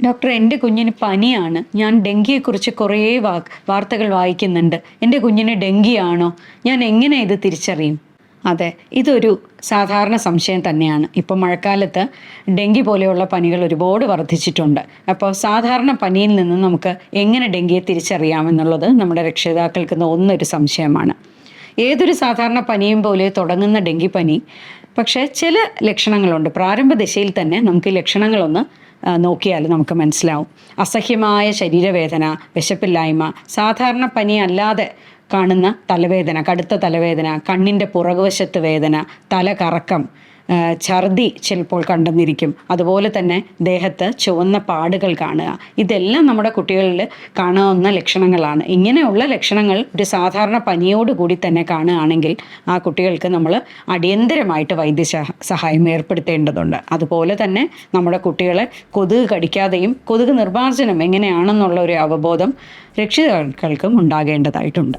Doctor, എൻ്റെ കുഞ്ഞിന് പനിയാണ്. ഞാൻ ഡെങ്കിയെക്കുറിച്ച് കുറേ വാർത്തകൾ വായിക്കുന്നുണ്ട്. എൻ്റെ കുഞ്ഞിന് ഡെങ്കിയാണോ? ഞാൻ എങ്ങനെ ഇത് തിരിച്ചറിയും? അതെ, ഇതൊരു സാധാരണ സംശയം തന്നെയാണ്. ഇപ്പോൾ മഴക്കാലത്ത് ഡെങ്കി പോലെയുള്ള പനികൾ ഒരുപാട് വർദ്ധിച്ചിട്ടുണ്ട്. അപ്പോൾ സാധാരണ പനിയിൽ നിന്ന് നമുക്ക് എങ്ങനെ ഡെങ്കിയെ തിരിച്ചറിയാമെന്നുള്ളത് നമ്മുടെ രക്ഷിതാക്കൾക്ക് ഒന്നൊരു സംശയമാണ്. ഏതൊരു സാധാരണ പനിയും പോലെ തുടങ്ങുന്ന ഡെങ്കിപ്പനി പക്ഷേ ചില ലക്ഷണങ്ങളുണ്ട്. പ്രാരംഭ ദശയിൽ തന്നെ നമുക്ക് ഈ ലക്ഷണങ്ങളൊന്ന് നോക്കിയാൽ നമുക്ക് മനസ്സിലാവും. അസഹ്യമായ ശരീരവേദന, വിശപ്പില്ലായ്മ, സാധാരണ പനി അല്ലാതെ കാണുന്ന തലവേദന, കടുത്ത തലവേദന, കണ്ണിൻ്റെ പുറകുവശത്ത് വേദന, തലകറക്കം, ഛർദി ചിലപ്പോൾ കണ്ടെന്നിരിക്കും. അതുപോലെ തന്നെ ദേഹത്ത് ചുവന്ന പാടുകൾ കാണുക. ഇതെല്ലാം നമ്മുടെ കുട്ടികളിൽ കാണാവുന്ന ലക്ഷണങ്ങളാണ്. ഇങ്ങനെയുള്ള ലക്ഷണങ്ങൾ ഒരു സാധാരണ പനിയോടുകൂടി തന്നെ കാണുകയാണെങ്കിൽ ആ കുട്ടികൾക്ക് നമ്മൾ അടിയന്തരമായിട്ട് സഹായം ഏർപ്പെടുത്തേണ്ടതുണ്ട്. അതുപോലെ തന്നെ നമ്മുടെ കുട്ടികളെ കൊതുക് കടിക്കാതെയും കൊതുക് നിർമ്മാർജ്ജനം എങ്ങനെയാണെന്നുള്ള ഒരു അവബോധം രക്ഷിതാക്കൾക്കും ഉണ്ടാകേണ്ടതായിട്ടുണ്ട്.